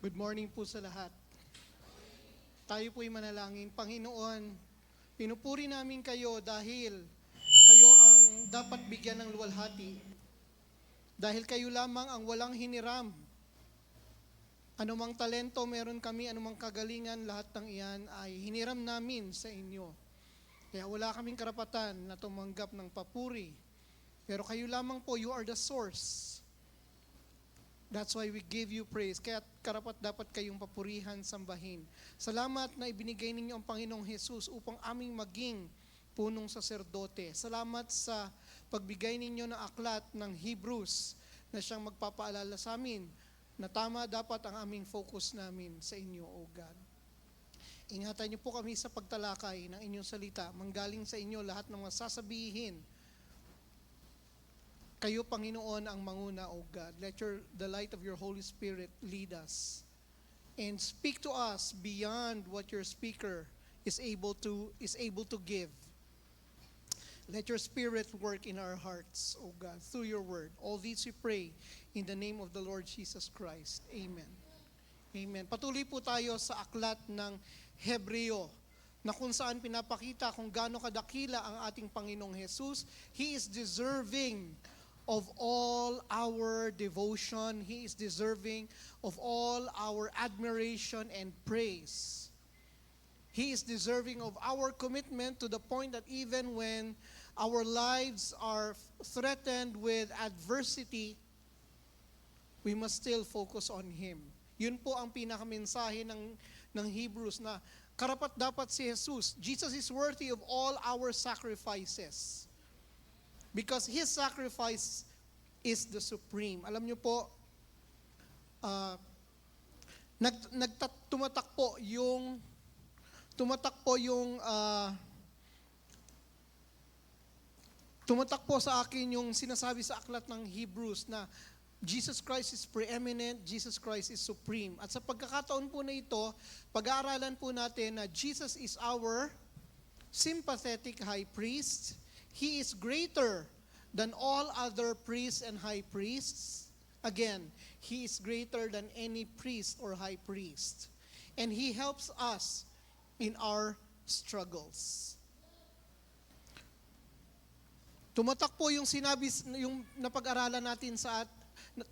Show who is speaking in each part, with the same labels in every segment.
Speaker 1: Good morning po sa lahat. Tayo po'y manalangin. Panginoon, pinupuri namin kayo dahil kayo ang dapat bigyan ng luwalhati. Dahil kayo lamang ang walang hiniram. Anumang talento meron kami, anumang kagalingan, lahat ng iyan ay hiniram namin sa inyo. Kaya wala kaming karapatan na tumanggap ng papuri. Pero kayo lamang po, you are the source. That's why we give you praise. Kaya karapat dapat kayong papurihan, sambahin. Salamat na ibinigay ninyo ang Panginoong Jesus upang aming maging punong saserdote. Salamat sa pagbigay ninyo ng aklat ng Hebrews na siyang magpapaalala sa amin na tama dapat ang aming focus namin sa inyo, O God. Ingatan niyo po kami sa pagtalakay ng inyong salita. Manggaling sa inyo lahat ng masasabihin. Kayo, Panginoon, ang manguna, O God. Let the light of your Holy Spirit lead us. And speak to us beyond what your speaker is able to give. Let your Spirit work in our hearts, O God, through your word. All these we pray in the name of the Lord Jesus Christ. Amen. Amen. Patuloy po tayo sa aklat ng Hebreo, na kung saan pinapakita kung gaano kadakila ang ating Panginoong Jesus. He is deserving of all our devotion. He is deserving of all our admiration and praise. He is deserving of our commitment to the point that even when our lives are threatened with adversity, we must still focus on Him. Yun po ang pinakamensahe ng Hebrews na karapat dapat si Jesus. Jesus is worthy of all our sacrifices. Because His sacrifice is the supreme. Alam niyo po, tumatak po sa akin yung sinasabi sa aklat ng Hebrews na Jesus Christ is preeminent, Jesus Christ is supreme. At sa pagkakataon po na ito, pag-aaralan po natin na Jesus is our sympathetic high priest. He is greater than all other priests and high priests. Again, He is greater than any priest or high priest. And He helps us in our struggles. Tumatak po yung sinabi, yung napag-aralan natin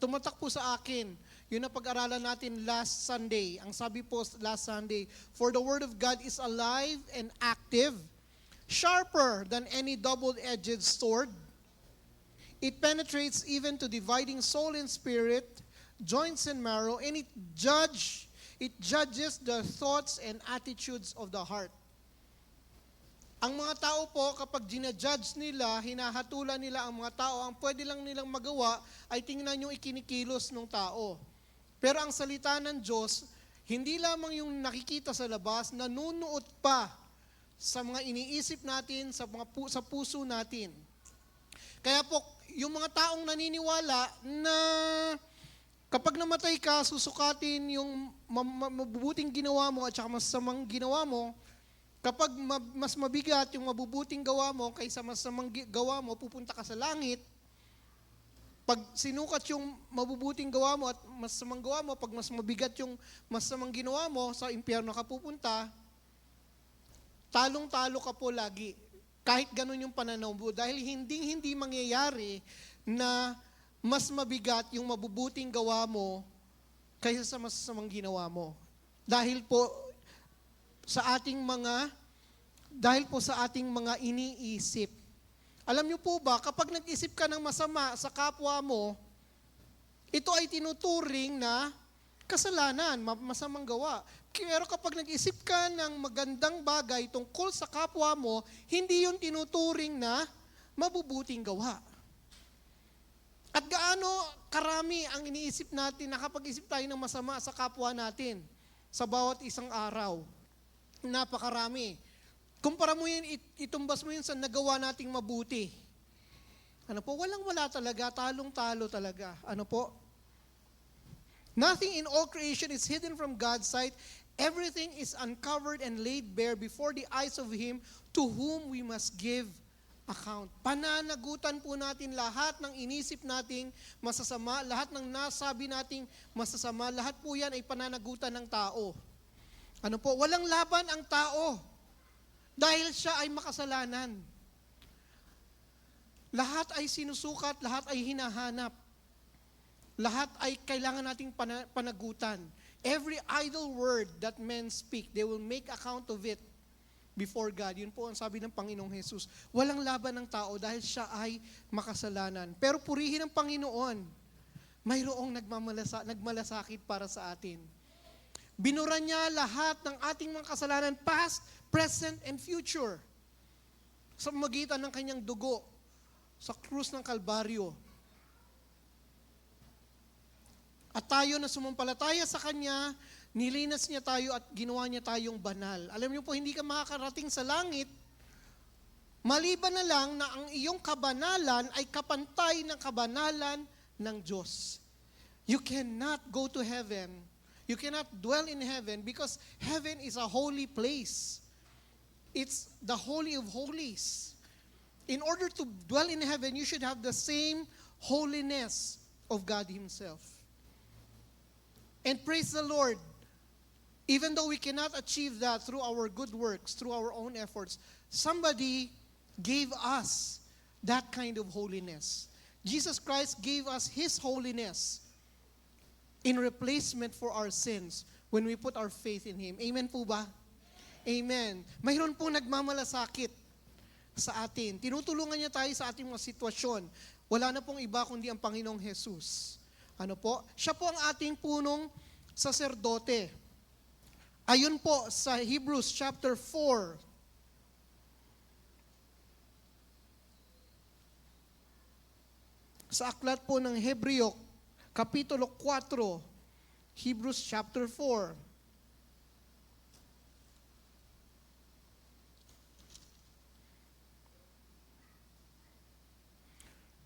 Speaker 1: tumatak po sa akin, yung napag-aralan natin last Sunday. Ang sabi po last Sunday, for the Word of God is alive and active, sharper than any double-edged sword. It penetrates even to dividing soul and spirit, joints and marrow, and it judges the thoughts and attitudes of the heart. Ang mga tao po, kapag ginajudge nila, hinahatulan nila ang mga tao, ang pwede lang nilang magawa ay tingnan yung ikinikilos ng tao. Pero ang salita ng Diyos, hindi lamang yung nakikita sa labas, nanunuot pa sa mga iniisip natin, sa puso natin. Kaya po, yung mga taong naniniwala na kapag namatay ka, susukatin yung mabubuting ginawa mo at saka masamang ginawa mo. Kapag mas mabigat yung mabubuting gawa mo kaysa masamang gawa mo, pupunta ka sa langit. Pag sinukat yung mabubuting gawa mo at masamang gawa mo, pag mas mabigat yung masamang ginawa mo, sa impyerno ka pupunta. Talong-talo ka po lagi. Kahit ganun yung pananaw mo. Dahil hindi mangyayari na mas mabigat yung mabubuting gawa mo kaysa sa masasamang ginawa mo. Dahil po sa ating mga iniisip. Alam niyo po ba, kapag nag-isip ka ng masama sa kapwa mo, ito ay tinuturing na kasalanan, masamang gawa. Pero kapag nag-isip ka ng magandang bagay tungkol sa kapwa mo, hindi yun tinuturing na mabubuting gawa. At gaano karami ang iniisip natin na kapag isip tayo ng masama sa kapwa natin sa bawat isang araw. Napakarami. Kumpara mo yun, itumbas mo yun sa nagawa nating mabuti. Ano po? Walang-wala talaga, talong-talo talaga. Ano po? Nothing in all creation is hidden from God's sight. Everything is uncovered and laid bare before the eyes of Him to whom we must give account. Pananagutan po natin lahat ng inisip nating masasama, lahat ng nasabi nating masasama, lahat po yan ay pananagutan ng tao. Ano po? Walang laban ang tao dahil siya ay makasalanan. Lahat ay sinusukat, lahat ay hinahanap. Lahat ay kailangan nating panagutan. Every idle word that men speak, they will make account of it before God. Yun po ang sabi ng Panginoong Jesus. Walang laban ng tao dahil siya ay makasalanan. Pero purihin ng Panginoon, mayroong nagmalasakit para sa atin. Binura niya lahat ng ating mga kasalanan, past, present, and future. Sa magitan ng kanyang dugo, sa krus ng Kalbaryo. At tayo na sumampalataya sa Kanya, nilinas niya tayo at ginawa niya tayong banal. Alam niyo po, hindi ka makakarating sa langit, maliban na lang na ang iyong kabanalan ay kapantay ng kabanalan ng Diyos. You cannot go to heaven, you cannot dwell in heaven because heaven is a holy place. It's the holy of holies. In order to dwell in heaven, you should have the same holiness of God Himself. And praise the Lord, even though we cannot achieve that through our good works, through our own efforts, somebody gave us that kind of holiness. Jesus Christ gave us His holiness in replacement for our sins when we put our faith in Him. Amen po ba? Amen. Mayroon pong nagmamalasakit sa atin. Tinutulungan niya tayo sa ating mga sitwasyon. Wala na pong iba kundi ang Panginoong Jesus. Ano po? Siya po ang ating punong saserdote. Ayon po sa Hebrews chapter 4. Sa aklat po ng Hebreo, kapitulo 4, Hebrews chapter 4.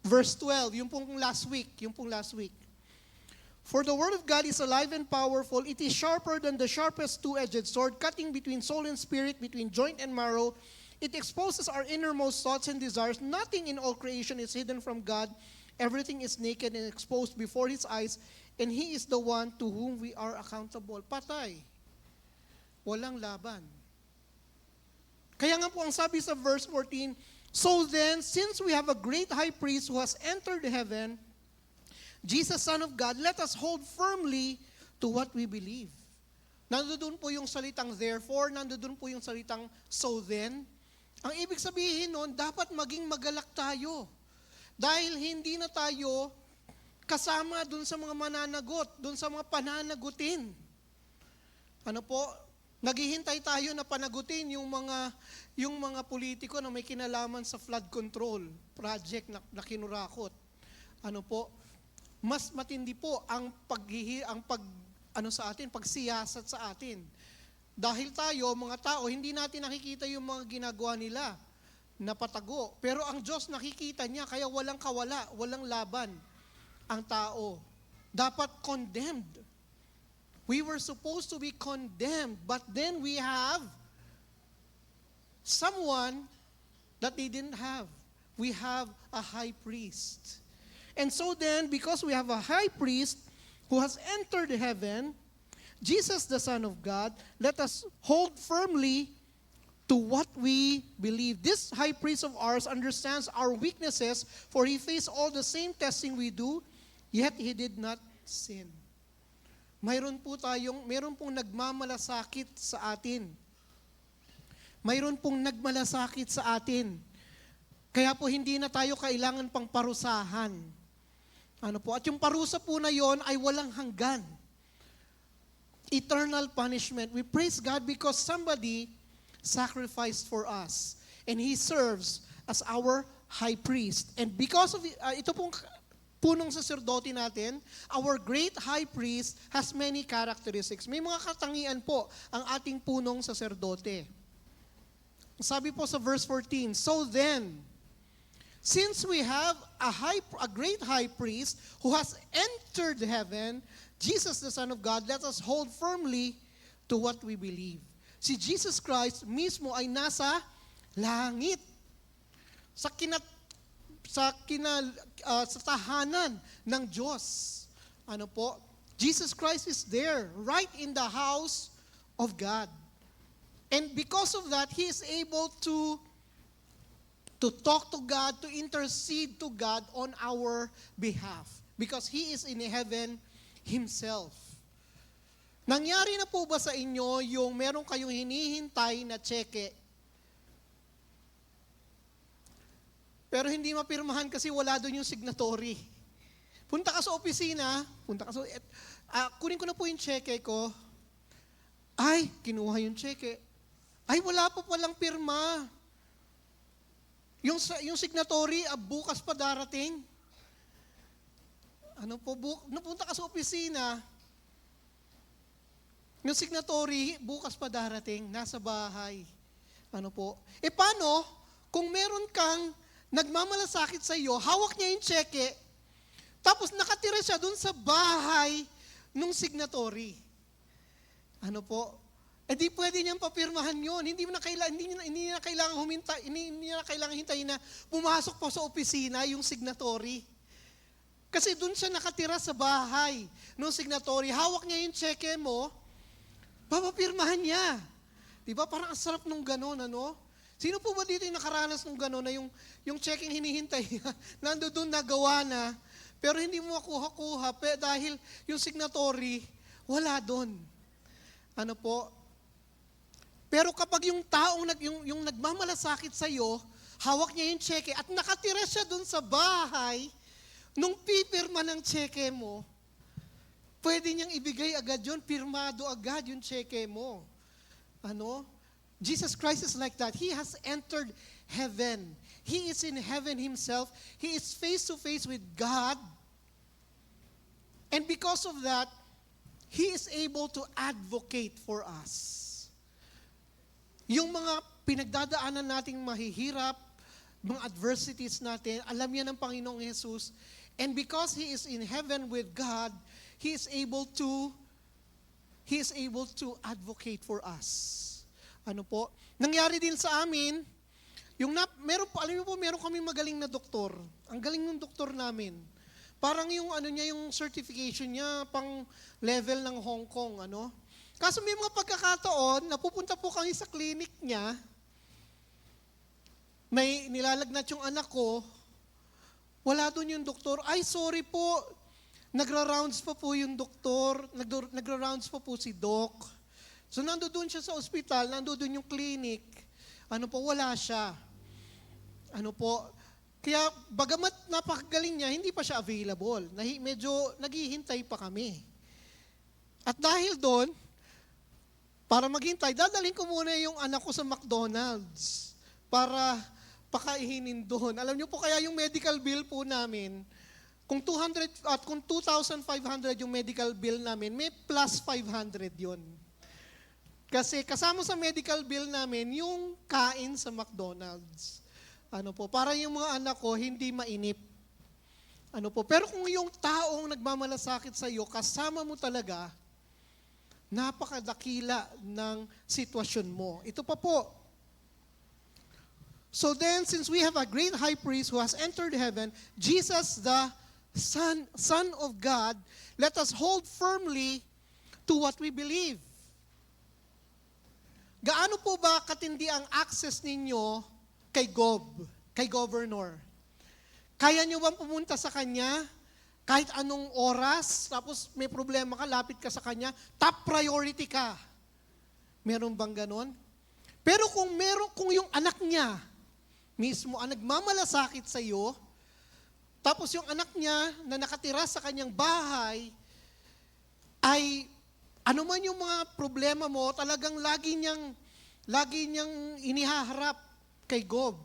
Speaker 1: Verse 12, yung pong last week. For the word of God is alive and powerful. It is sharper than the sharpest two-edged sword, cutting between soul and spirit, between joint and marrow. It exposes our innermost thoughts and desires. Nothing in all creation is hidden from God. Everything is naked and exposed before His eyes, and He is the one to whom we are accountable. Patay. Walang laban. Kaya nga po ang sabi sa verse 14, so then, since we have a great high priest who has entered heaven, Jesus, Son of God, let us hold firmly to what we believe. Nandoon po yung salitang therefore, nandoon po yung salitang so then. Ang ibig sabihin nun, dapat maging magalak tayo. Dahil hindi na tayo kasama dun sa mga mananagot, dun sa mga pananagutin. Ano po? Naghihintay tayo na panagutin yung mga politiko na may kinalaman sa flood control project na kinurakot. Ano po? Mas matindi po ang pagsiyasat sa atin. Dahil tayo, mga tao, hindi natin nakikita yung mga ginagawa nila na patago. Pero ang Diyos nakikita niya, kaya walang kawala, walang laban ang tao. Dapat condemned. We were supposed to be condemned, but then we have someone that they didn't have. We have a high priest. And so then, because we have a high priest who has entered heaven, Jesus, the Son of God, let us hold firmly to what we believe. This high priest of ours understands our weaknesses, for He faced all the same testing we do, yet He did not sin. Mayroon pong nagmamalasakit sa atin. Mayroon pong nagmalasakit sa atin. Kaya po hindi na tayo kailangan pang parusahan. Ano po? At yung parusa po na yon ay walang hanggan. Eternal punishment. We praise God because somebody sacrificed for us. And He serves as our high priest. And because of ito pong punong saserdote natin, our great high priest has many characteristics. May mga katangian po ang ating punong saserdote. Sabi po sa verse 14, so then, since we have a great high priest who has entered heaven, Jesus, the Son of God, let us hold firmly to what we believe. Si Jesus Christ mismo ay nasa langit. sa sa tahanan ng Diyos. Ano po? Jesus Christ is there, right in the house of God. And because of that, He is able to talk to God, to intercede to God on our behalf. Because He is in heaven Himself. Nangyari na po ba sa inyo yung meron kayong hinihintay na tseke, pero hindi mapirmahan kasi wala doon yung signatory? Punta ka sa opisina, kunin ko na po yung tseke ko. Ay, kinuha yung tseke. Ay, wala pa palang pirma. Yung signatory, bukas pa darating. Napunta ka sa opisina, yung signatory, bukas pa darating, nasa bahay. Paano kung meron kang nagmamalasakit sa iyo, hawak niya yung tseke, tapos nakatira siya dun sa bahay nung signatory? Di pwede niyang papirmahan yun. Hindi niya kailangan hintayin na pumasok po sa opisina yung signatory. Kasi dun siya nakatira sa bahay nung signatory. Hawak niya yung tseke mo, papapirmahan niya. Diba? Parang ang sarap nung gano'n, Sino po ba dito yung nakaranas nung gano'n na yung tseke hinihintay niya, nandoon nagawa na, pero hindi mo makuha-kuha dahil yung signatory, wala doon. Pero kapag yung taong yung nagmamalasakit sa iyo, hawak niya yung tseke at nakatira siya dun sa bahay, nung pipirma ng tseke mo, pwede niyang ibigay agad yun, pirmado agad yung tseke mo. Jesus Christ is like that. He has entered heaven. He is in heaven Himself. He is face to face with God. And because of that, He is able to advocate for us. Yung mga pinagdadaanan nating mahihirap, mga adversities natin, alam yan ng Panginoong Jesus. And because He is in heaven with God, He is able to advocate for us. Nangyari din sa amin, meron kami magaling na doktor. Ang galing ng doktor namin. Parang yung certification niya pang level ng Hong Kong, Kaso may mga pagkakataon, napupunta po kami sa clinic niya, may nilalagnat yung anak ko, wala doon yung doktor. Ay, sorry po, nagra-rounds pa po yung doktor, nagra-rounds pa po si doc. So nandoon siya sa ospital, nandoon yung clinic, wala siya. Kaya bagamat napakagaling niya, hindi pa siya available. Medyo naghihintay pa kami. At dahil doon, para maghintay, dadalhin ko muna yung anak ko sa McDonald's para pakaihinin doon. Alam niyo po kaya yung medical bill po namin, kung 200 at kung 2,500 yung medical bill namin, may plus 500 yon. Kasi kasama sa medical bill namin yung kain sa McDonald's. Para yung mga anak ko hindi mainip. Pero kung yung taong nagmamalasakit sa iyo, kasama mo talaga, napakadakila ng sitwasyon mo. Ito pa po. So then, since we have a great high priest who has entered heaven, Jesus, the Son of God, let us hold firmly to what we believe. Gaano po ba katindi ang access ninyo kay Governor? Kaya nyo bang pumunta sa Kanya kahit anong oras, tapos may problema ka, lapit ka sa Kanya, top priority ka? Meron bang ganon? Pero kung yung anak niya mismo ang nagmamalasakit sa iyo, tapos yung anak niya na nakatira sa kanyang bahay ay ano man yung mga problema mo, talagang lagi niyang inihaharap kay Gob.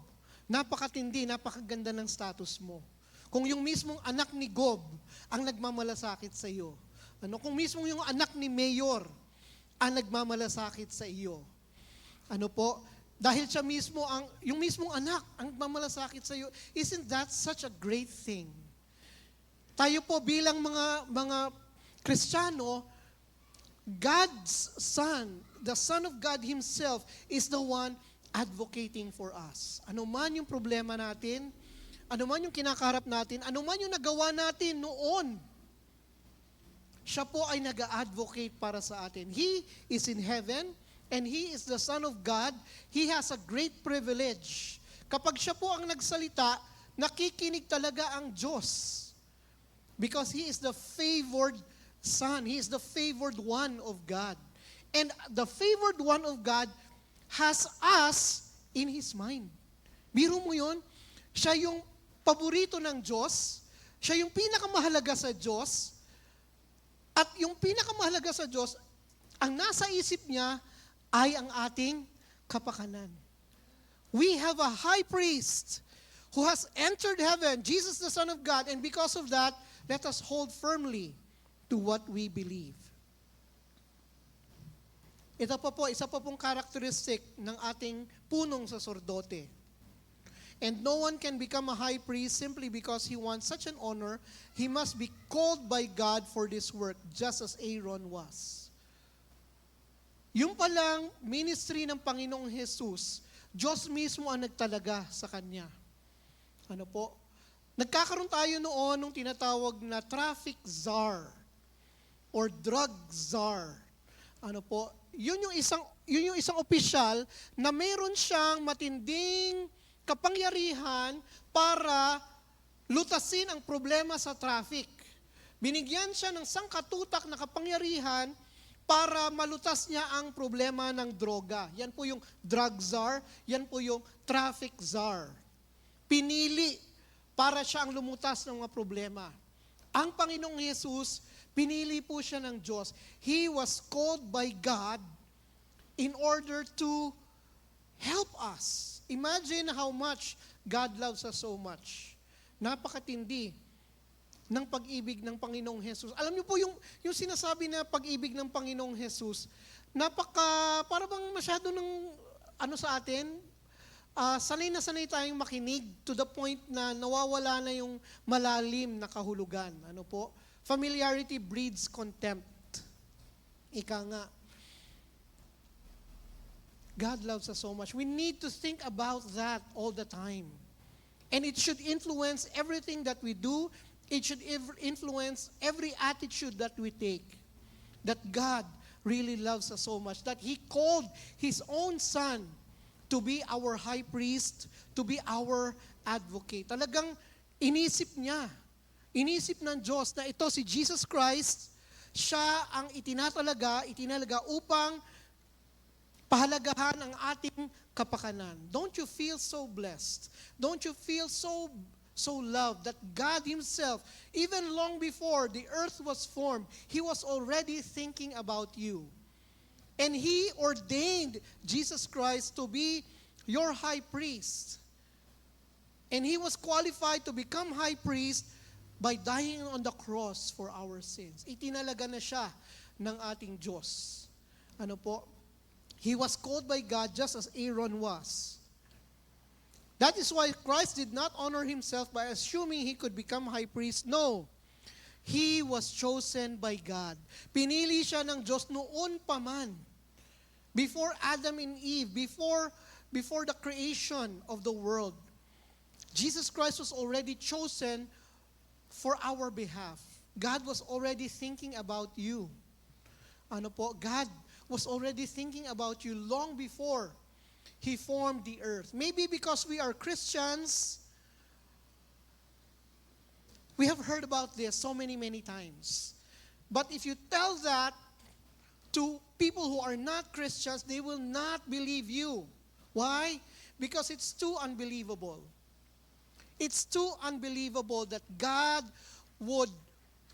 Speaker 1: Napakatindi, napakaganda ng status mo. Kung yung mismong anak ni Gob ang nagmamalasakit sa iyo. Kung mismong yung anak ni Mayor ang nagmamalasakit sa iyo. Dahil siya mismo yung mismong anak ang nagmamalasakit sa iyo, isn't that such a great thing? Tayo po bilang mga Kristiyano, God's Son, the Son of God Himself, is the one advocating for us. Ano man yung problema natin, ano man yung kinakaharap natin, ano man yung nagawa natin noon, siya po ay nag-advocate para sa atin. He is in heaven and He is the Son of God. He has a great privilege. Kapag siya po ang nagsalita, nakikinig talaga ang Diyos. Because He is the favored Son. He is the favored one of God. And the favored one of God has us in His mind. Biro mo yun? Siya yung paborito ng Diyos. Siya yung pinakamahalaga sa Diyos. At yung pinakamahalaga sa Diyos, ang nasa isip niya ay ang ating kapakanan. We have a high priest who has entered heaven, Jesus the Son of God, and because of that, let us hold firmly to what we believe. Ito pa po, isa pa pong characteristic ng ating punong sasordote. And no one can become a high priest simply because he wants such an honor. He must be called by God for this work, just as Aaron was. Yung palang ministry ng Panginoong Jesus, Diyos mismo ang nagtalaga sa Kanya. Ano po? Nagkakaroon tayo noon nung tinatawag na traffic czar or drug czar. Ano po? Yun yung isang opisyal na meron siyang matinding kapangyarihan para lutasin ang problema sa traffic. Binigyan siya ng sangkatutak na kapangyarihan para malutas niya ang problema ng droga. Yan po yung drug czar, yan po yung traffic czar. Pinili para siya ang lumutas ng mga problema. Ang Panginoong Jesus, pinili po siya ng Diyos. He was called by God in order to help us. Imagine how much God loves us so much. Napakatindi ng pag-ibig ng Panginoong Jesus. Alam niyo po yung sinasabi na pag-ibig ng Panginoong Jesus, para bang masyado ng sa atin, sanay na sanay tayong makinig to the point na nawawala na yung malalim na kahulugan. Ano po? Familiarity breeds contempt. Ika nga. God loves us so much. We need to think about that all the time. And it should influence everything that we do. It should influence every attitude that we take. That God really loves us so much. That He called His own Son to be our high priest, to be our advocate. Talagang inisip niya, inisip ng Diyos na ito si Jesus Christ, siya ang itinalaga upang pahalagahan ang ating kapakanan. Don't you feel so blessed? Don't you feel so loved that God Himself, even long before the earth was formed, He was already thinking about you. And He ordained Jesus Christ to be your high priest. And He was qualified to become high priest by dying on the cross for our sins. Itinalaga na siya ng ating Diyos. Ano po? He was called by God just as Aaron was. That is why Christ did not honor Himself by assuming He could become high priest. No. He was chosen by God. Pinili siya ng Diyos noon pa man. Before Adam and Eve, before the creation of the world, Jesus Christ was already chosen for our behalf. God was already thinking about you. Ano po? God was already thinking about you long before He formed the earth. Maybe because we are Christians, we have heard about this so many times. But if you tell that to people who are not Christians, they will not believe you. Why? Because it's too unbelievable. It's too unbelievable that God would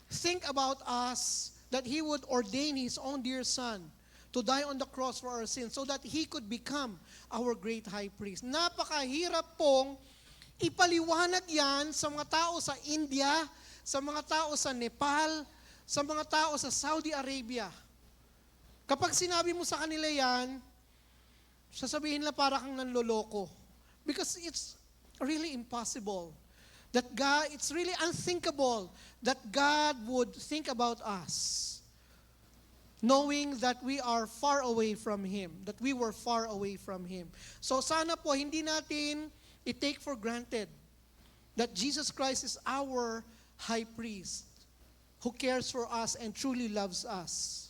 Speaker 1: think about us, that He would ordain His own dear Son to die on the cross for our sins so that He could become our great high priest. Napakahirap pong ipaliwanag yan sa mga tao sa India, sa mga tao sa Nepal, sa mga tao sa Saudi Arabia. Kapag sinabi mo sa kanila yan, sasabihin nila para kang nanloloko. Because it's really impossible. It's really unthinkable that God would think about us. knowing that we are far away from Him, that we were far away from Him. So sana po hindi natin i-take for granted that Jesus Christ is our high priest who cares for us and truly loves us.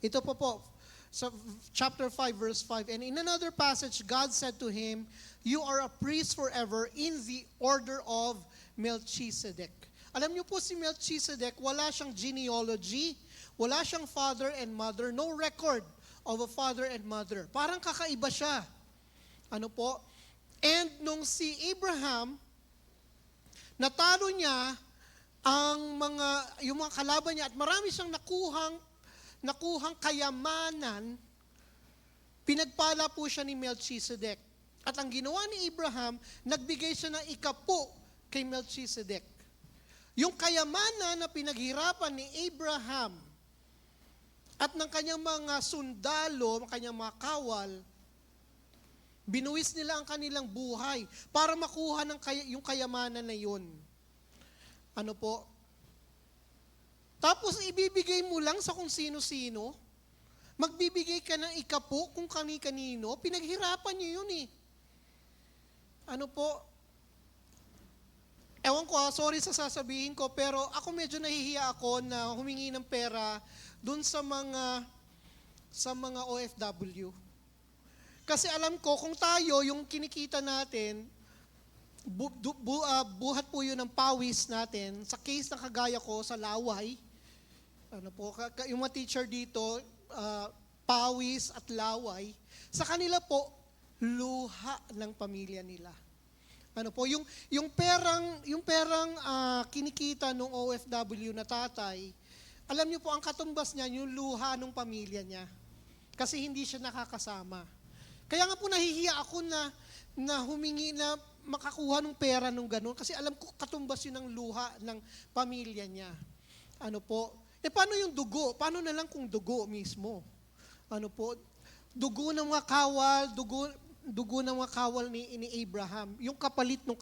Speaker 1: Ito po, so chapter 5, verse 5, and in another passage, God said to him, "You are a priest forever in the order of Melchizedek." Alam niyo po si Melchizedek, wala siyang genealogy, wala siyang father and mother, no record of a father and mother. Parang kakaiba siya. Ano po? And nung si Abraham, natalo niya yung mga kalaban niya at marami siyang nakuhang kayamanan, pinagpala po siya ni Melchizedek. At ang ginawa ni Abraham, nagbigay siya ng ikapo kay Melchizedek. Yung kayamanan na pinaghirapan ni Abraham at ng kanyang mga sundalo, ng kanyang mga kawal, binuwis nila ang kanilang buhay para makuha yung kayamanan na yun. Ano po? Tapos ibibigay mo lang sa kung sino-sino, magbibigay ka ng ikapo kung kani-kanino, pinaghirapan niyo yun eh. Ano po? Ewan ko, sorry sa sasabihin ko, pero ako medyo nahihiya ako na humingi ng pera dun sa mga OFW. Kasi alam ko, kung tayo, yung kinikita natin, buhat po yun ng pawis natin. Sa case na kagaya ko, sa laway, ano po, yung mga teacher dito, pawis at laway, sa kanila po, luha ng pamilya nila. Ano po, yung perang kinikita ng OFW na tatay, alam niyo po, ang katumbas niya, yung luha ng pamilya niya. Kasi hindi siya nakakasama. Kaya nga po nahihiya ako na humingi na makakuha ng pera nung ganun. Kasi alam ko katumbas yun ng luha ng pamilya niya. Ano po? Paano yung dugo? Paano na lang kung dugo mismo? Ano po? Dugo ng mga kawal, dugo ng mga kawal ni Abraham. Yung kapalit ng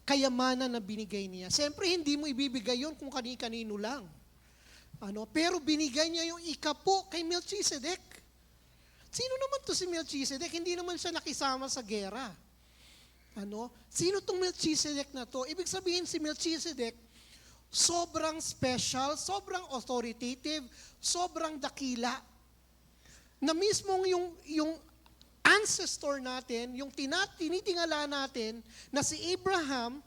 Speaker 1: kayamanan na binigay niya. Siyempre, hindi mo ibibigay yun kung kani-kanino lang. Ano? Pero binigay niya yung ikapo kay Melchizedek. Sino naman to si Melchizedek? Hindi naman siya nakisama sa gera. Ano? Sino tong Melchizedek na to? Ibig sabihin si Melchizedek, sobrang special, sobrang authoritative, sobrang dakila. Na mismong yung ancestor natin, yung tinitingala natin, na si Abraham,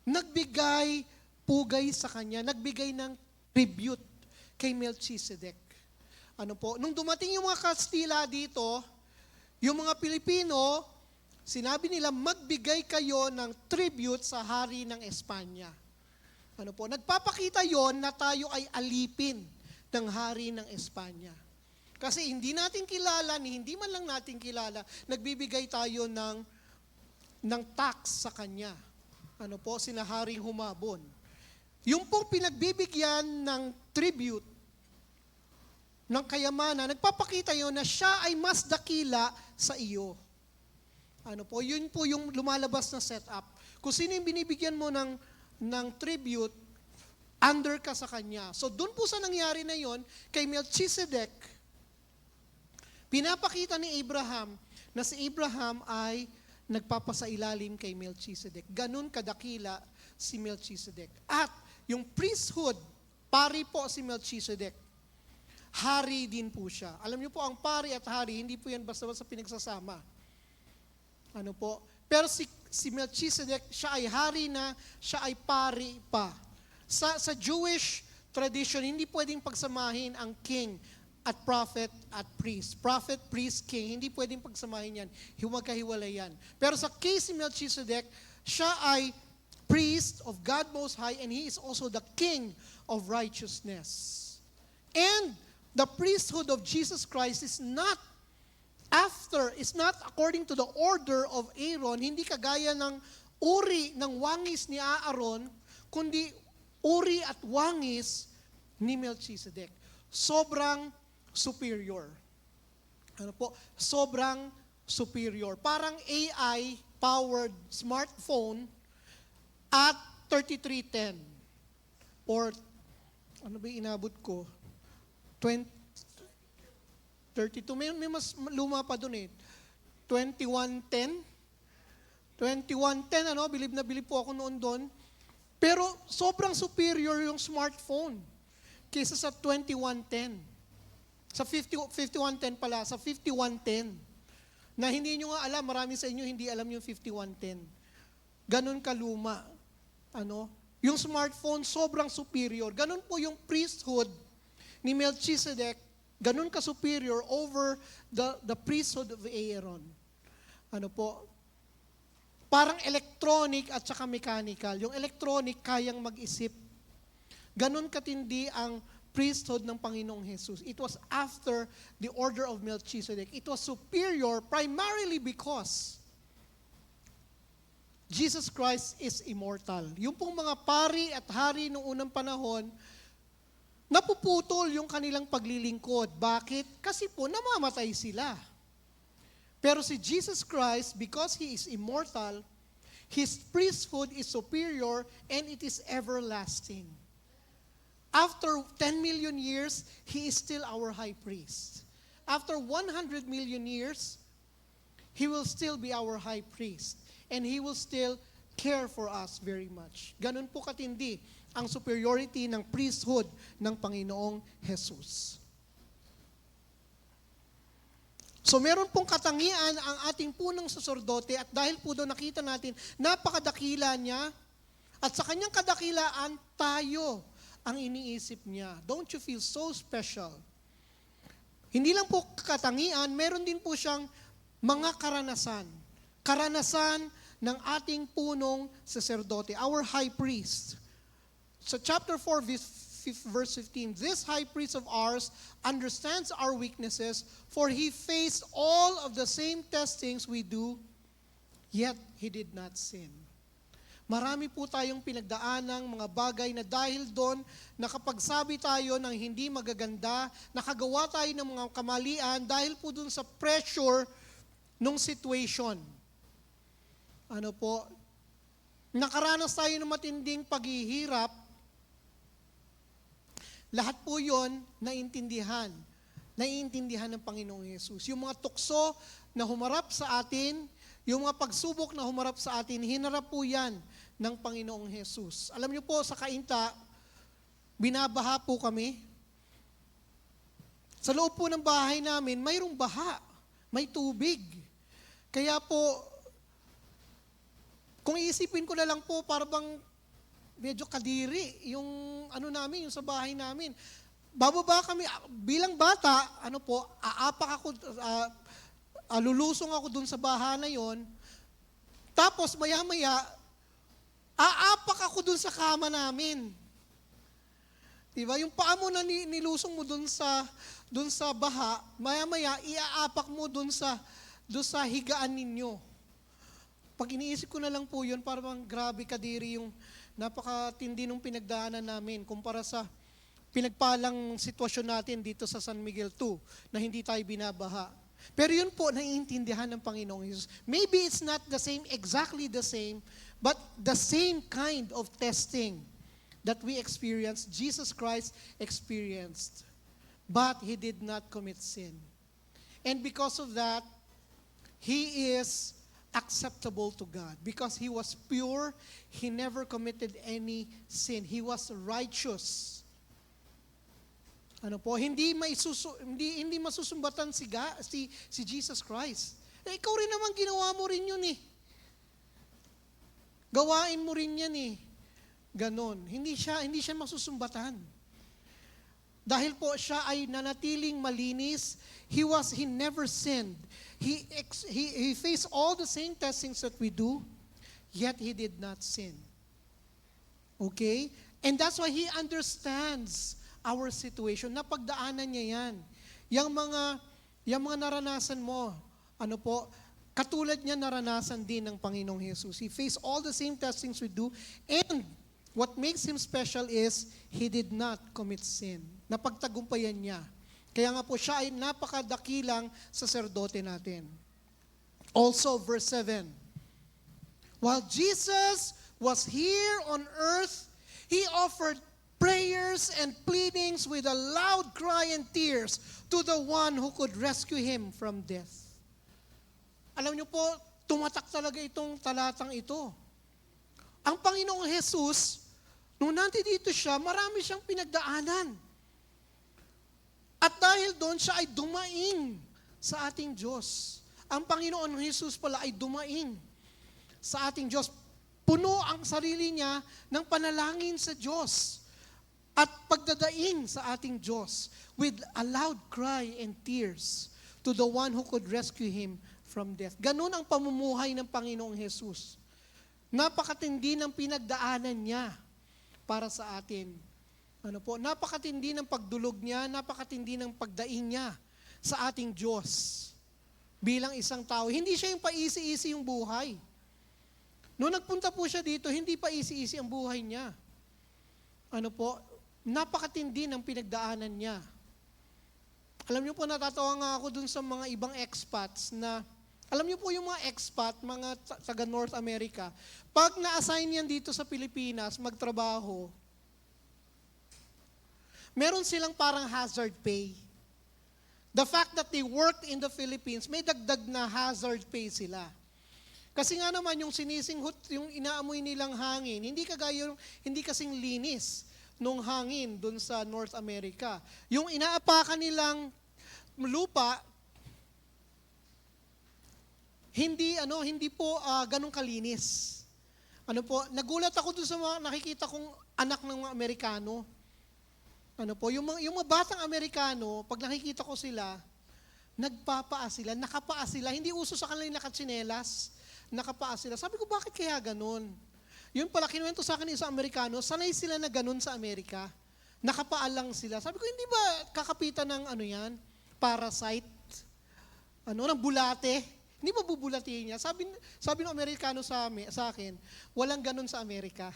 Speaker 1: nagbigay pugay sa kanya, nagbigay ng tribute kay Melchizedek. Ano po, nung dumating yung mga Kastila dito, yung mga Pilipino, sinabi nila, magbigay kayo ng tribute sa hari ng Espanya. Ano po, nagpapakita yon na tayo ay alipin ng hari ng Espanya. Kasi hindi natin kilala, hindi man lang natin kilala, nagbibigay tayo ng tax sa kanya. Ano po, sina Haring Humabon. Yung po pinagbibigyan ng tribute, ng kayamanan, nagpapakita yon na siya ay mas dakila sa iyo. Ano po, yun po yung lumalabas na setup. Kung sino yung binibigyan mo ng tribute, under ka sa kanya. So doon po sa nangyari na yon, kay Melchizedek, pinapakita ni Abraham na si Abraham ay nagpapasailalim kay Melchizedek. Ganun kadakila si Melchizedek. At yung priesthood, pari po si Melchizedek. Hari din po siya. Alam niyo po, ang pari at hari, hindi po yan basta-basta pinagsasama. Ano po? Pero si Melchizedek, siya ay hari na, siya ay pari pa. Sa Jewish tradition, hindi pwedeng pagsamahin ang king at prophet at priest. Prophet, priest, king, hindi pwedeng pagsamahin yan. Magkahiwalay yan. Pero sa case ni Melchizedek, siya ay priest of God Most High and he is also the king of righteousness. And the priesthood of Jesus Christ is not according to the order of Aaron, hindi kagaya ng uri ng wangis ni Aaron, kundi uri at wangis ni Melchizedek. Sobrang superior. Ano po? Sobrang superior. Parang AI-powered smartphone at 3310. Or, ano ba inabot ko? 20, 32, may mas luma pa dun eh. 2110. 2110, bilib na bilib po ako noon doon. Pero sobrang superior yung smartphone kaysa sa 2110. Sa 5110 pala, sa 5110. Na hindi nyo nga alam, marami sa inyo hindi alam yung 5110. Ganun kaluma. Yung smartphone sobrang superior. Ganun po yung priesthood ni Melchizedek, ganun ka superior over the priesthood of Aaron. Parang electronic at saka mechanical. Yung electronic kayang mag-isip. Ganun katindi ang priesthood ng Panginoong Jesus. It was after the order of Melchizedek. It was superior primarily because Jesus Christ is immortal. Yung pong mga pari at hari noong unang panahon, napuputol yung kanilang paglilingkod. Bakit? Kasi po namamatay sila. Pero si Jesus Christ, because He is immortal, His priesthood is superior and it is everlasting. After 10 million years, He is still our high priest. After 100 million years, He will still be our high priest. And He will still care for us very much. Ganun po katindi ang superiority ng priesthood ng Panginoong Jesus. So meron pong katangian ang ating punong saserdote at dahil po doon nakita natin, napakadakila niya at sa kanyang kadakilaan, tayo ang iniisip niya. Don't you feel so special? Hindi lang po katangian, meron din po siyang mga karanasan. Karanasan ng ating punong saserdote, our high priest. So chapter 4, verse 15, this high priest of ours understands our weaknesses, for he faced all of the same testings we do, yet he did not sin. Marami po tayong pinagdaanang mga bagay na dahil doon, nakapagsabi tayo ng hindi magaganda, nakagawa tayo ng mga kamalian dahil po doon sa pressure nung situation. Nakaranas tayo ng matinding paghihirap, lahat po yun naiintindihan ng Panginoong Jesus. Yung mga tukso na humarap sa atin, yung mga pagsubok na humarap sa atin, hinarap po yan ng Panginoong Jesus. Alam niyo po, sa Kainta, binabaha po kami. Sa loob po ng bahay namin, mayroong baha, may tubig. Kaya po, kung iisipin ko na lang po, parang medyo kadiri yung namin, yung sa bahay namin. Bababa kami, bilang bata, aapak ako, lulusong ako dun sa baha na yon. Tapos maya-maya, aapak ako dun sa kama namin. Diba? Yung paa mo na nilusong mo dun sa baha, maya-maya, iaapak mo dun sa higaan ninyo. Pag iniisip ko na lang po yun, parang grabe kadiri yung napakatindi nung pinagdaanan namin kumpara sa pinagpalang sitwasyon natin dito sa San Miguel 2 na hindi tayo binabaha. Pero yun po, naiintindihan ng Panginoong Jesus. Maybe it's not exactly the same, but the same kind of testing that we experienced, Jesus Christ experienced. But He did not commit sin. And because of that, He is acceptable to God. Because He was pure, He never committed any sin. He was righteous. Hindi masusumbatan si Jesus Christ. Ikaw rin naman ginawa mo rin yun eh. Gawain mo rin yan eh. Ganon. Hindi siya masusumbatan. Dahil po siya ay nanatiling malinis, he never sinned. He faced all the same testings that we do, yet he did not sin. Okay? And that's why he understands our situation. Napagdaanan niya yan. Yung mga naranasan mo, katulad niya naranasan din ng Panginoong Jesus. He faced all the same testings we do, and what makes him special is he did not commit sin. Napagtagumpayan niya. Kaya nga po siya ay napakadakilang saserdote natin. Also, verse 7. While Jesus was here on earth, He offered prayers and pleadings with a loud cry and tears to the one who could rescue him from death. Alam niyo po, tumatak talaga itong talatang ito. Ang Panginoong Jesus, nung nandito siya, marami siyang pinagdaanan. At dahil doon siya ay dumaing sa ating Diyos. Ang Panginoon Jesus pala ay dumaing sa ating Diyos. Puno ang sarili niya ng panalangin sa Diyos at pagdadaing sa ating Diyos with a loud cry and tears to the one who could rescue him from death. Ganun ang pamumuhay ng Panginoong Jesus. Napakatindi ng pinagdaanan niya para sa atin. Napakatindi ng pagdulog niya, napakatindi ng pagdaing niya sa ating Diyos bilang isang tao. Hindi siya yung paisi-isi yung buhay. Noong nagpunta po siya dito, hindi pa easy-easy ang buhay niya. Napakatindi ng pinagdaanan niya. Alam niyo po, natatawa nga ako dun sa mga ibang expats na, alam niyo po yung mga expat, mga taga North America, pag na-assign yan dito sa Pilipinas, magtrabaho, meron silang parang hazard pay. The fact that they worked in the Philippines, may dagdag na hazard pay sila. Kasi nga naman yung sinisinghot, yung inaamoy nilang hangin, hindi kasing linis nung hangin dun sa North America. Yung inaapakan nilang lupa, hindi po ganun kalinis. Nagulat ako dun sa mga nakikita kong anak ng mga Amerikano. Yung mga batang Amerikano, pag nakikita ko sila, nagpapaa sila, nakapaa sila, hindi uso sa kanila yung nakatsinelas. Nakapaa sila. Sabi ko, bakit kaya ganun? Yun pala, kinuwento sa akin isang Amerikano, sanay sila na ganun sa Amerika. Nakapaa lang sila. Sabi ko, hindi ba kakapitan ng parasite? Ng bulate? Hindi ba bubulatiin niya? Sabi ng Amerikano sa akin, walang ganun sa Amerika.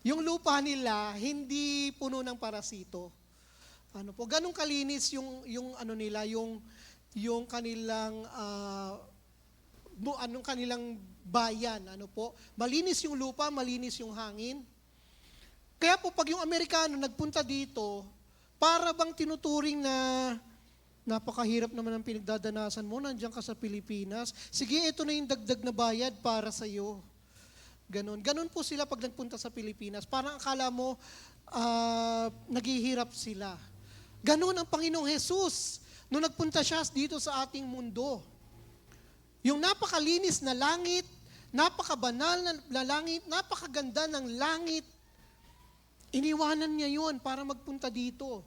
Speaker 1: Yung lupa nila, hindi puno ng parasito. Ganun kalinis yung kanilang kanilang bayan, malinis yung lupa, malinis yung hangin. Kaya po pag yung Amerikano nagpunta dito, para bang tinuturing na napakahirap naman ang pinagdadanasan mo, nandiyan ka sa Pilipinas, sige, ito na yung dagdag na bayad para sa iyo. Ganon po sila pag nagpunta sa Pilipinas. Parang akala mo, naghihirap sila. Ganon ang Panginoong Jesus nung nagpunta siya dito sa ating mundo. Yung napakalinis na langit, napakabanal na langit, napakaganda ng langit, iniwanan niya yun para magpunta dito.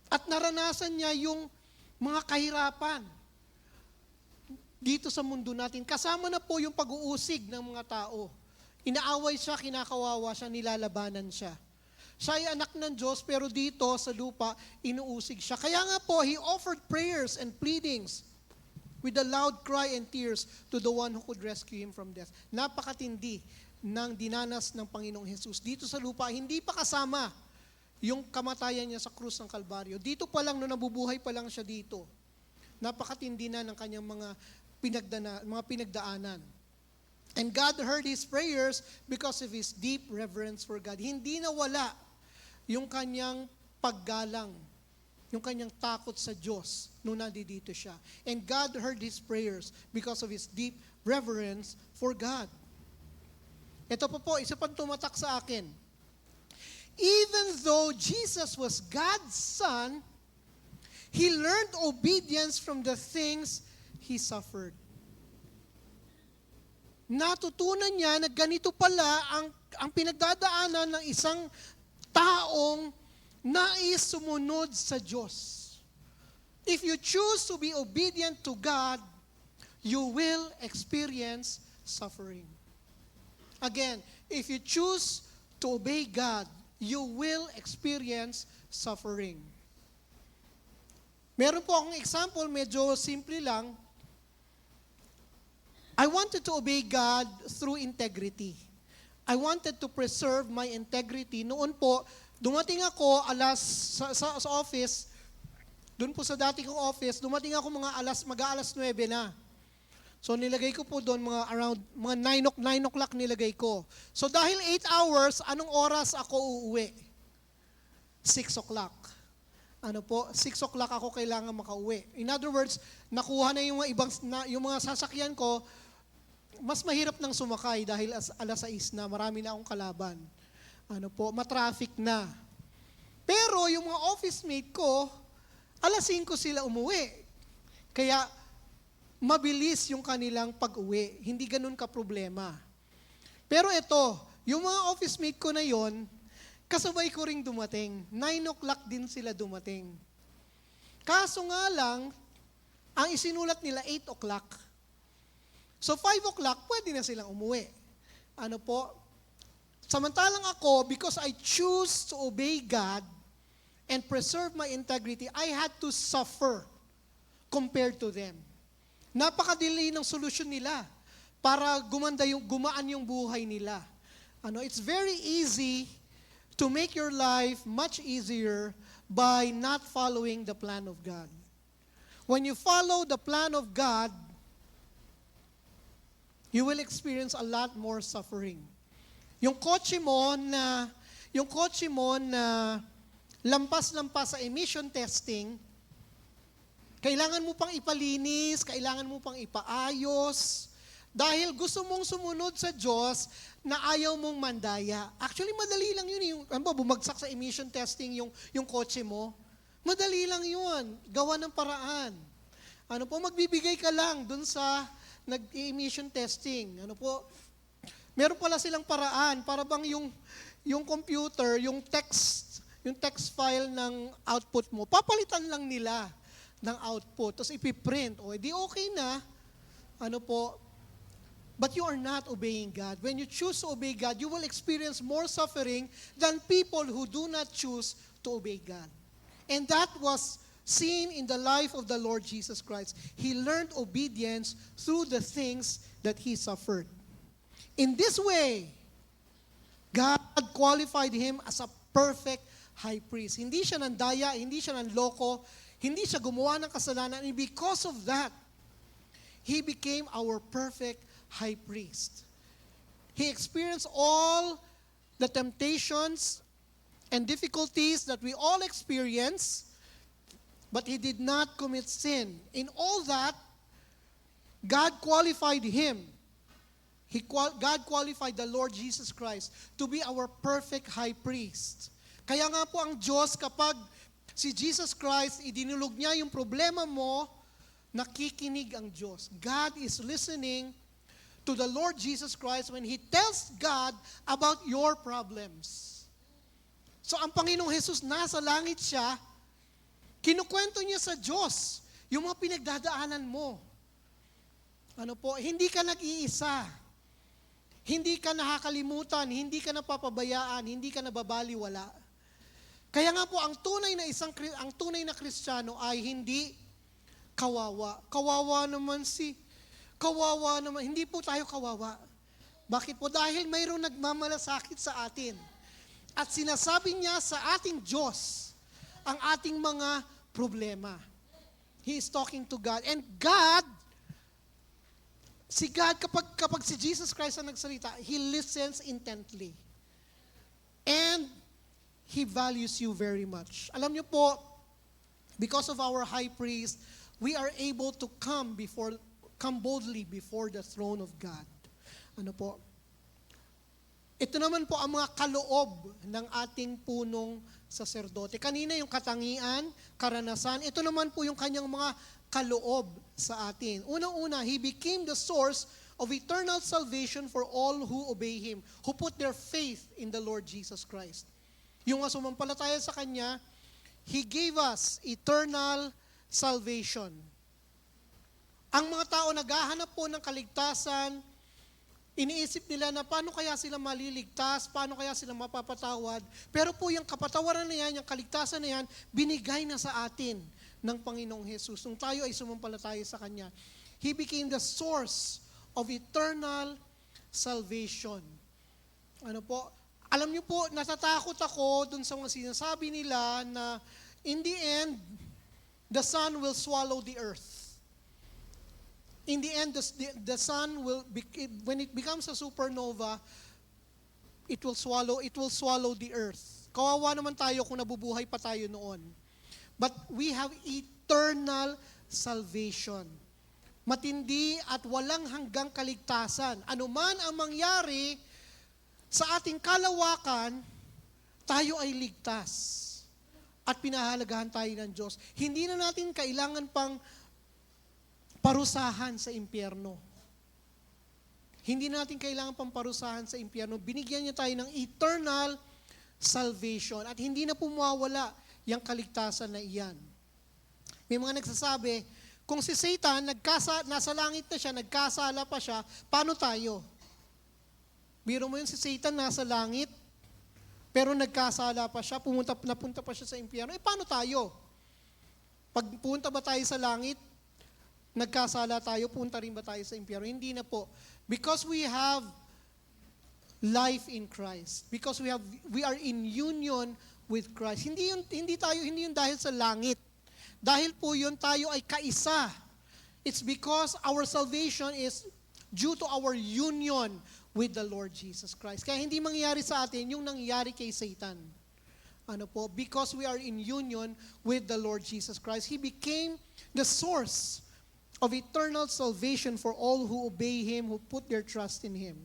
Speaker 1: At naranasan niya yung mga kahirapan dito sa mundo natin. Kasama na po yung pag-uusig ng mga tao. Inaaway siya, kinakawawa siya, nilalabanan siya. Siya ay anak ng Diyos, pero dito sa lupa, inuusig siya. Kaya nga po, He offered prayers and pleadings with a loud cry and tears to the one who could rescue him from death. Napakatindi ng dinanas ng Panginoong Jesus. Dito sa lupa, hindi pa kasama yung kamatayan niya sa krus ng Kalbaryo. Dito pa lang, nung nabubuhay pa lang siya dito, napakatindi na ng kanyang mga pinagdaanan. And God heard his prayers because of his deep reverence for God. Hindi nawala yung kanyang paggalang, yung kanyang takot sa Diyos nung nandito siya. And God heard his prayers because of his deep reverence for God. Ito po, isa pang tumatak sa akin. Even though Jesus was God's Son, He learned obedience from the things He suffered. Natutunan niya na ganito pala ang pinagdadaanan ng isang taong nais sumunod sa Diyos. If you choose to be obedient to God, you will experience suffering. Again, if you choose to obey God, you will experience suffering. Meron po akong example, medyo simple lang. I wanted to obey God through integrity. I wanted to preserve my integrity. Noon po, dumating ako sa office, doon po sa dati kong office, dumating ako mag-aalas 9 na. So nilagay ko po doon around 9 o'clock nilagay ko. So dahil 8 hours, anong oras ako uuwi? 6 o'clock. 6 o'clock ako kailangan makauwi. In other words, nakuha na yung yung mga sasakyan ko, mas mahirap nang sumakay dahil alas 6 na, marami na akong kalaban. Matraffic na. Pero yung mga office mate ko, alas 5 sila umuwi. Kaya mabilis yung kanilang pag-uwi. Hindi ganun ka problema. Pero ito, yung mga office mate ko na yon, kasabay ko ring dumating. 9 o'clock din sila dumating. Kaso nga lang, ang isinulat nila 8 o'clock. So 5 o'clock, pwede na silang umuwi. Samantalang ako, because I choose to obey God and preserve my integrity, I had to suffer compared to them. Napakadili ng solusyon nila para gumaan yung buhay nila. It's very easy to make your life much easier by not following the plan of God. When you follow the plan of God, you will experience a lot more suffering. Yung kotse mo na lampas-lampas sa emission testing, kailangan mo pang ipalinis, kailangan mo pang ipaayos, dahil gusto mong sumunod sa Diyos na ayaw mong mandaya. Actually, madali lang yun. Bumagsak sa emission testing yung kotse mo. Madali lang yun. Gawa ng paraan. Magbibigay ka lang dun sa nag-emission testing. Meron pala silang paraan para bang yung computer, yung text file ng output mo, papalitan lang nila ng output, tapos ipiprint. Di okay na. But you are not obeying God. When you choose to obey God, you will experience more suffering than people who do not choose to obey God. And that was seen in the life of the Lord Jesus Christ. He learned obedience through the things that He suffered. In this way, God qualified Him as a perfect high priest. Hindi siya nandaya, hindi siya nanloko, hindi siya gumawa ng kasalanan. And because of that, He became our perfect high priest. He experienced all the temptations and difficulties that we all experience, but He did not commit sin. In all that, God qualified Him. God qualified the Lord Jesus Christ to be our perfect high priest. Kaya nga po ang Diyos, kapag si Jesus Christ, idinulog niya yung problema mo, nakikinig ang Diyos. God is listening to the Lord Jesus Christ when He tells God about your problems. So ang Panginoong Jesus, nasa langit siya, kinukwento niya sa Diyos yung mga pinagdadaanan mo. Hindi ka nag-iisa. Hindi ka nakakalimutan, hindi ka napapabayaan, hindi ka nababaliwala. Kaya nga po, ang tunay na Kristiyano ay hindi kawawa. Kawawa naman, hindi po tayo kawawa. Bakit po? Dahil mayroong nagmamalasakit sa atin. At sinasabi niya sa ating Diyos ang ating mga problema. He is talking to God. And God, kapag si Jesus Christ ang nagsalita, He listens intently. And He values you very much. Alam niyo po, because of our high priest, we are able to come boldly before the throne of God. Ito naman po ang mga kaloob ng ating punong saserdote. Kanina yung katangian, karanasan, ito naman po yung kanyang mga kaloob sa atin. Unang-una, He became the source of eternal salvation for all who obey Him, who put their faith in the Lord Jesus Christ. Yung sumampalataya sa Kanya, He gave us eternal salvation. Ang mga tao naghahanap po ng kaligtasan, iniisip nila na paano kaya sila maliligtas, paano kaya sila mapapatawad. Pero po yung kapatawaran na yan, yung kaligtasan na yan, binigay na sa atin ng Panginoong Jesus. Nung tayo ay sumampalataya sa Kanya, He became the source of eternal salvation. Alam niyo po, natatakot ako dun sa mga sinasabi nila na in the end, the sun will swallow the earth. In the end, the sun will, when it becomes a supernova, it will swallow the earth. Kawawa naman tayo kung nabubuhay pa tayo noon. But we have eternal salvation. Matindi at walang hanggang kaligtasan. Ano man ang mangyari sa ating kalawakan, tayo ay ligtas. At pinahalagahan tayo ng Diyos. Hindi na natin kailangan pang parusahan sa impyerno. Hindi natin kailangan pang parusahan sa impyerno. Binigyan niya tayo ng eternal salvation. At hindi na pumawala yung kaligtasan na iyan. May mga nagsasabi, kung si Satan, nasa langit na siya, nagkasala pa siya, paano tayo? Biro mo yun, si Satan nasa langit, pero nagkasala pa siya, napunta pa siya sa impyerno. Paano tayo? Pag punta ba tayo sa langit, nagkasala tayo, punta rin ba tayo sa impyerno? Hindi na po. Because we have life in Christ. Because we are in union with Christ. Hindi yun dahil sa langit. Dahil po yun tayo ay kaisa. It's because our salvation is due to our union with the Lord Jesus Christ. Kaya hindi mangyayari sa atin yung nangyari kay Satan. Ano po? Because we are in union with the Lord Jesus Christ. He became the source of eternal salvation for all who obey Him, who put their trust in Him.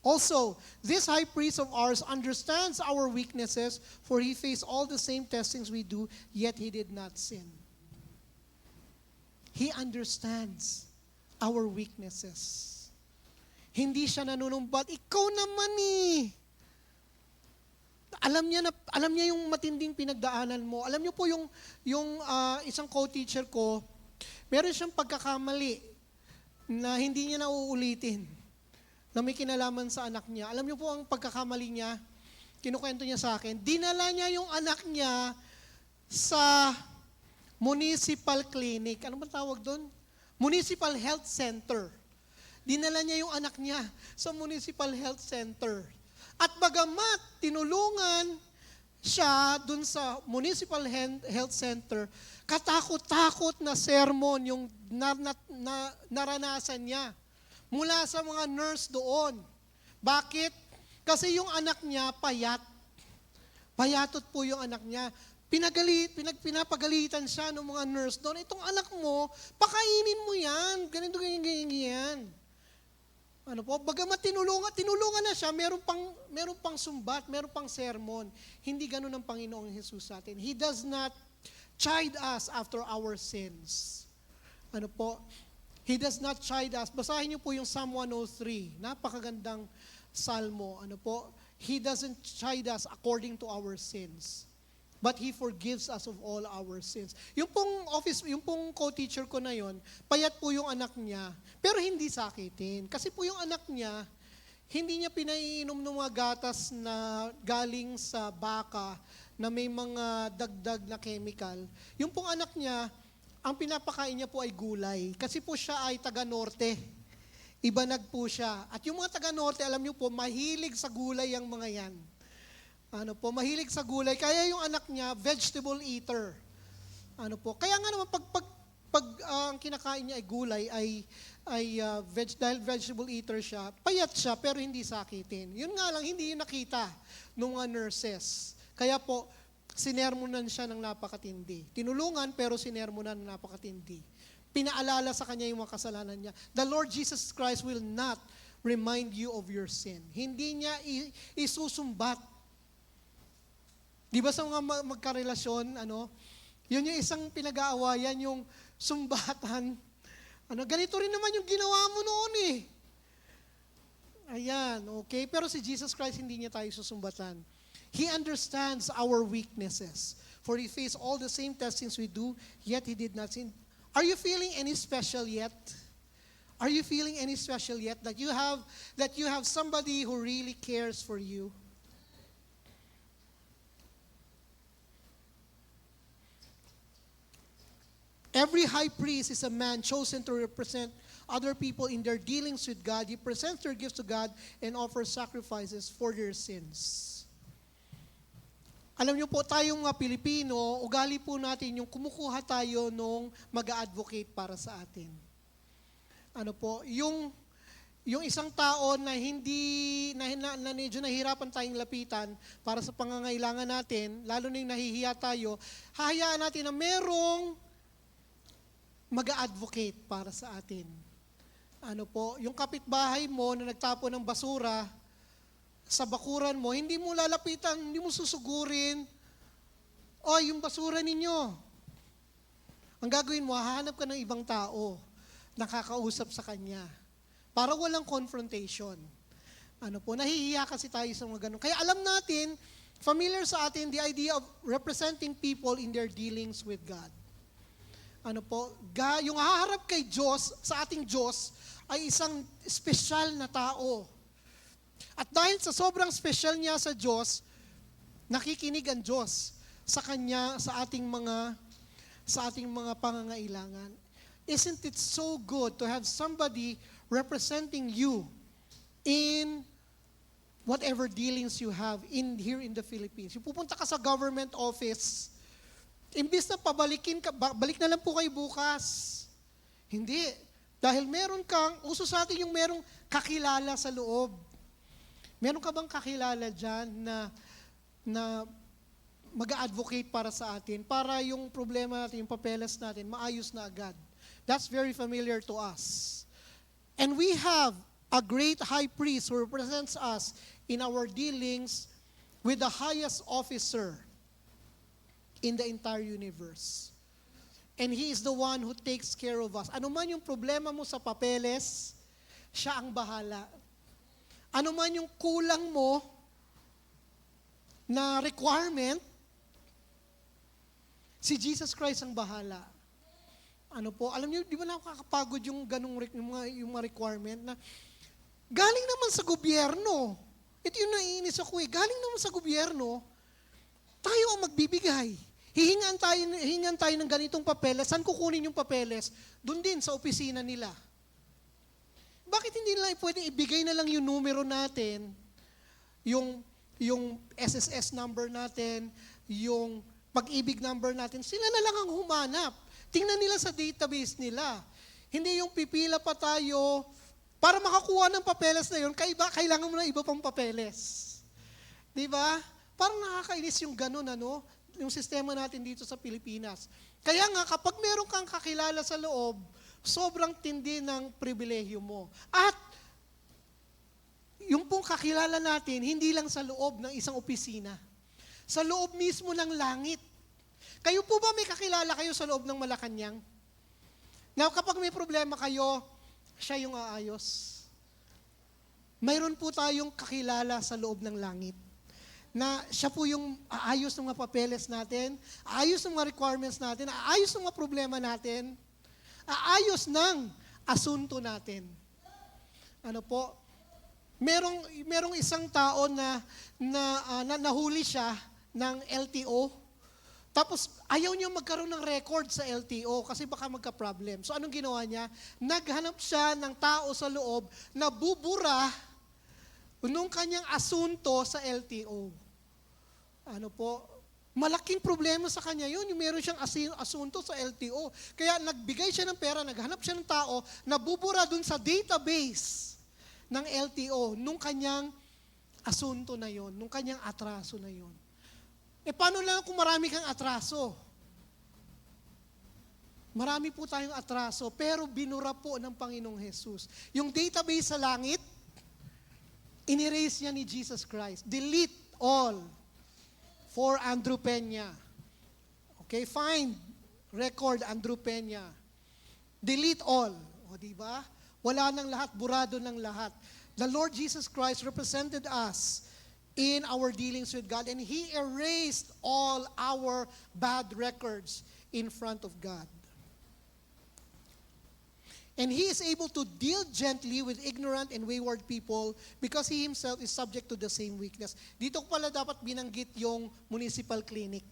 Speaker 1: Also, this high priest of ours understands our weaknesses, for He faced all the same testings we do, yet He did not sin. He understands our weaknesses. Hindi siya nanunumbat, ikaw naman eh. Alam niya yung matinding pinagdaanan mo. Alam niyo po yung isang co-teacher ko, meron siyang pagkakamali na hindi niya nauulitin, na may kinalaman sa anak niya. Alam niyo po ang pagkakamali niya, kinukwento niya sa akin, dinala niya yung anak niya sa municipal clinic. Ano ba tawag doon? Municipal Health Center. Dinala niya yung anak niya sa Municipal Health Center. At bagamat tinulungan siya dun sa Municipal Health Center, katakot-takot na sermon yung naranasan niya mula sa mga nurse doon. Bakit? Kasi yung anak niya payat. Payatot po yung anak niya. Pinapagalitan siya ng mga nurse doon. Itong anak mo, pakainin mo yan. Ganito, ganyan. Ano po, bagamat tinulungan na siya, meron pang sumbat, meron pang sermon. Hindi ganun ang Panginoong Jesus sa atin. He does not chide us after our sins. Ano po? He does not chide us. Basahin niyo po yung Psalm 103. Napakagandang salmo. Ano po? He doesn't chide us according to our sins, but He forgives us of all our sins. Yung pong co-teacher ko na yon, payat po yung anak niya, pero hindi sakitin. Kasi po yung anak niya, hindi niya pinaiinom ng mga gatas na galing sa baka na may mga dagdag na chemical. Yung pong anak niya, ang pinapakain niya po ay gulay. Kasi po siya ay taga-norte. Ibanag po siya. At yung mga taga-norte, alam niyo po, mahilig sa gulay ang mga yan. Ano po, mahilig sa gulay. Kaya yung anak niya, vegetable eater. Ano po, kaya nga naman pag ang kinakain niya ay gulay, dahil vegetable eater siya, payat siya pero hindi sakitin. Yun nga lang, hindi yun nakita ng mga nurses. Kaya po, sinermonan siya ng napakatindi. Tinulungan pero sinermonan ng napakatindi. Pinaalala sa kanya yung mga kasalanan niya. The Lord Jesus Christ will not remind you of your sin. Hindi niya isusumbat. Di ba sa mga magkarelasyon, yun yung isang pinag-aawayan, yung sumbatan. Ganito rin naman yung ginawa mo noon eh. Ayan, okay. Pero si Jesus Christ, hindi niya tayo susumbatan. He understands our weaknesses. For He faced all the same testings we do, yet He did not sin. Are you feeling any special yet? Are you feeling any special yet? That you have somebody who really cares for you? Every high priest is a man chosen to represent other people in their dealings with God. He presents their gifts to God and offers sacrifices for their sins. Alam niyo po, tayong mga Pilipino, ugali po natin yung kumukuha tayo nung mag-advocate para sa atin. Ano po, yung yung isang tao na na medyo nahihirapan tayong lapitan para sa pangangailangan natin, lalo na yung nahihiya tayo, hahayaan natin na merong mag-a-advocate para sa atin. Ano po, yung kapitbahay mo na nagtapon ng basura sa bakuran mo, hindi mo lalapitan, hindi mo susugurin, o yung basura ninyo. Ang gagawin mo, hahanap ka ng ibang tao na kakausap sa kanya. Para walang confrontation. Ano po, nahihiya kasi tayo sa mga ganun. Kaya alam natin, familiar sa atin, the idea of representing people in their dealings with God. Ano po, yung haharap kay Diyos, sa ating Diyos, ay isang espesyal na tao. At dahil sa sobrang espesyal niya sa Diyos, nakikinig ang Diyos sa Kanya, sa ating mga pangangailangan. Isn't it so good to have somebody representing you in whatever dealings you have here in the Philippines? Yung pupunta ka sa government office, imbis na pabalikin ka, balik na lang po kayo bukas. Hindi. Dahil uso sa atin yung merong kakilala sa loob. Meron ka bang kakilala dyan na mag-advocate para sa atin, para yung problema natin, yung papeles natin, maayos na agad? That's very familiar to us. And we have a great high priest who represents us in our dealings with the highest officer in the entire universe. And He is the one who takes care of us. Ano man yung problema mo sa papeles, siya ang bahala. Ano man yung kulang mo na requirement, si Jesus Christ ang bahala. Ano po, alam niyo, di ba nakakapagod yung yung mga requirement na galing naman sa gobyerno. Ito yung naiinis ako galing naman sa gobyerno, tayo ang magbibigay. Hihingan tayo ng ganitong papeles. Saan kukunin yung papeles? Doon din, sa opisina nila. Bakit hindi nila pwedeng ibigay na lang yung numero natin, yung SSS number natin, yung pag-ibig number natin, sila na lang ang humanap. Tingnan nila sa database nila. Hindi yung pipila pa tayo para makakuha ng papeles na yun, kailangan mo na iba pang papeles. Di ba? Parang nakakainis yung ganun, yung sistema natin dito sa Pilipinas. Kaya nga, kapag meron kang kakilala sa loob, sobrang tindi ng pribilehyo mo. At yung pong kakilala natin, hindi lang sa loob ng isang opisina. Sa loob mismo ng langit. Kayo po ba may kakilala kayo sa loob ng Malacanang? Now, kapag may problema kayo, siya yung aayos. Mayroon po tayong kakilala sa loob ng langit na siya po yung aayos ng mga papeles natin, aayos ng mga requirements natin, aayos ng mga problema natin, aayos ng asunto natin. Ano po? Merong isang tao na nahuli siya ng LTO. Tapos ayaw niya magkaroon ng record sa LTO kasi baka magka-problem. So anong ginawa niya? Naghanap siya ng tao sa loob na bubura nung kanyang asunto sa LTO. Ano po? Malaking problema sa kanya yun, yung meron siyang asunto sa LTO. Kaya nagbigay siya ng pera, naghanap siya ng tao na bubura dun sa database ng LTO nung kanyang asunto na yon, nung kanyang atraso na yon. Paano lang kung marami kang atraso? Marami po tayong atraso, pero binura po ng Panginoong Jesus. Yung database sa langit, in-erase niya ni Jesus Christ. Delete all for Andrew Peña. Okay, find record Andrew Peña. Delete all. O, di ba? Wala nang lahat, burado ng lahat. The Lord Jesus Christ represented us in our dealings with God, and He erased all our bad records in front of God. And He is able to deal gently with ignorant and wayward people because He Himself is subject to the same weakness. Dito ko pala dapat binanggit yung municipal clinic.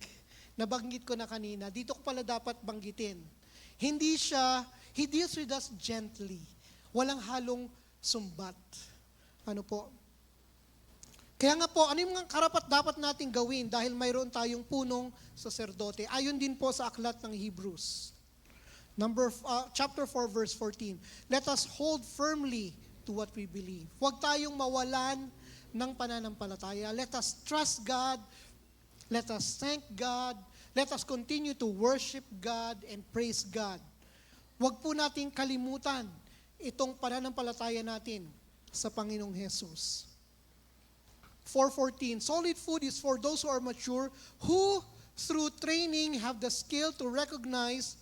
Speaker 1: Nabanggit ko na kanina. Dito ko pala dapat banggitin. He deals with us gently. Walang halong sumbat. Ano po? Kaya nga po, ano yung mga karapat dapat nating gawin dahil mayroon tayong punong saserdote? Ayon din po sa aklat ng Hebrews. Chapter 4, verse 14. Let us hold firmly to what we believe. Huwag tayong mawalan ng pananampalataya. Let us trust God. Let us thank God. Let us continue to worship God and praise God. Huwag po nating kalimutan itong pananampalataya natin sa Panginoong Jesus. 4:14, solid food is for those who are mature, who through training have the skill to recognize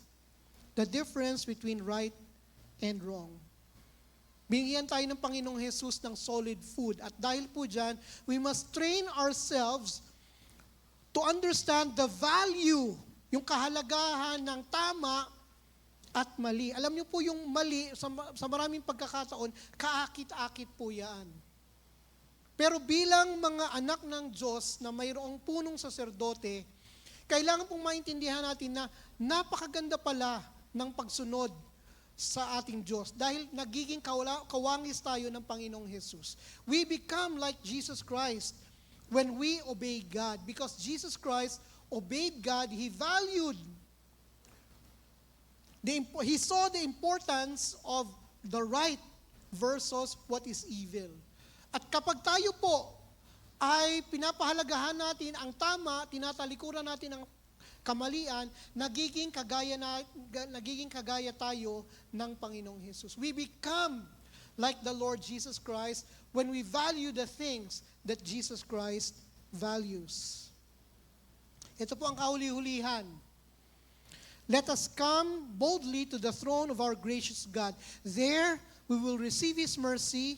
Speaker 1: the difference between right and wrong. Binigyan tayo ng Panginoong Jesus ng solid food. At dahil po dyan, we must train ourselves to understand the value, yung kahalagahan ng tama at mali. Alam niyo po yung mali, sa maraming pagkakataon, kaakit-akit po yan. Pero bilang mga anak ng Diyos na mayroong punong saserdote, kailangan pong maintindihan natin na napakaganda pala ng pagsunod sa ating Diyos dahil nagiging kawangis tayo ng Panginoong Jesus. We become like Jesus Christ when we obey God because Jesus Christ obeyed God, He valued, He saw the importance of the right versus what is evil. At kapag tayo po ay pinapahalagahan natin ang tama, tinatalikuran natin ang kamalian, nagiging kagaya tayo ng Panginoong Jesus. We become like the Lord Jesus Christ when we value the things that Jesus Christ values. Ito po ang kahuli-hulihan. Let us come boldly to the throne of our gracious God. There we will receive His mercy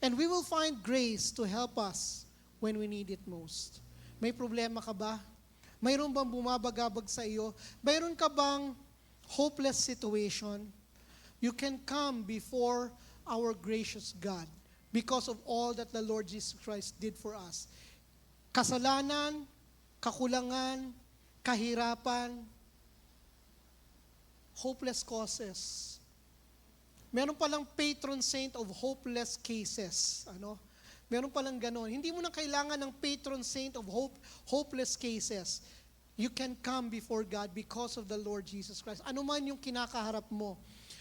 Speaker 1: and we will find grace to help us when we need it most. May problema ka ba? Mayroon bang bumabagabag sa iyo? Mayroon ka bang hopeless situation? You can come before our gracious God because of all that the Lord Jesus Christ did for us. Kasalanan, kakulangan, kahirapan, hopeless causes. Meron palang patron saint of hopeless cases. Meron palang ganon. Hindi mo na kailangan ng patron saint of hopeless cases. You can come before God because of the Lord Jesus Christ. Ano man yung kinakaharap mo.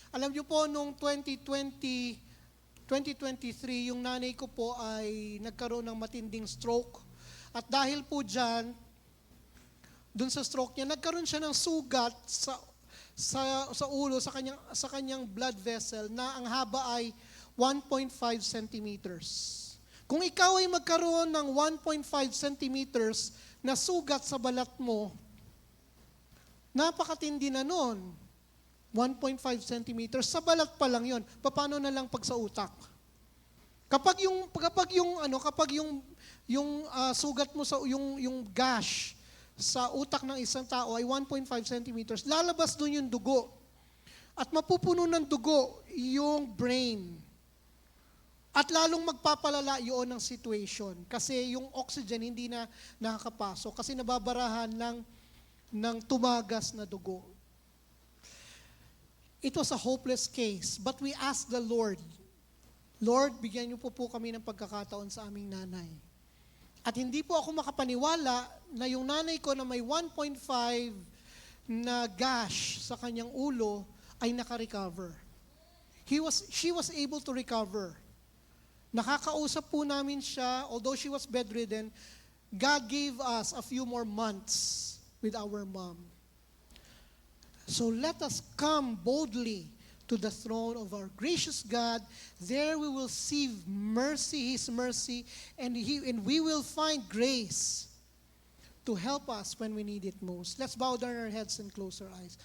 Speaker 1: Alam niyo po, noong 2023, yung nanay ko po ay nagkaroon ng matinding stroke. At dahil po dyan, dun sa stroke niya, nagkaroon siya ng sugat sa ulo, sa kanyang blood vessel na ang haba ay 1.5 centimeters. Kung ikaw ay magkaroon ng 1.5 centimeters na sugat sa balat mo, napakatindi na nun. 1.5 centimeters, sa balat pa lang yon. Paano na lang pag sa utak? Kapag yung sugat mo sa yung gash sa utak ng isang tao ay 1.5 centimeters, lalabas doon yung dugo. At mapupuno ng dugo yung brain. At lalong magpapalala yun ng situation. Kasi yung oxygen hindi na nakakapasok. Kasi nababarahan ng tumagas na dugo. It was a hopeless case. But we asked the Lord, Lord, bigyan niyo po kami ng pagkakataon sa aming nanay. At hindi po ako makapaniwala na yung nanay ko na may 1.5 na gash sa kanyang ulo ay naka-recover. She was able to recover. Nakakausap po namin siya, although she was bedridden, God gave us a few more months with our mom. So let us come boldly to the throne of our gracious God. There we will see mercy, His mercy, and we will find grace to help us when we need it most. Let's bow down our heads and close our eyes.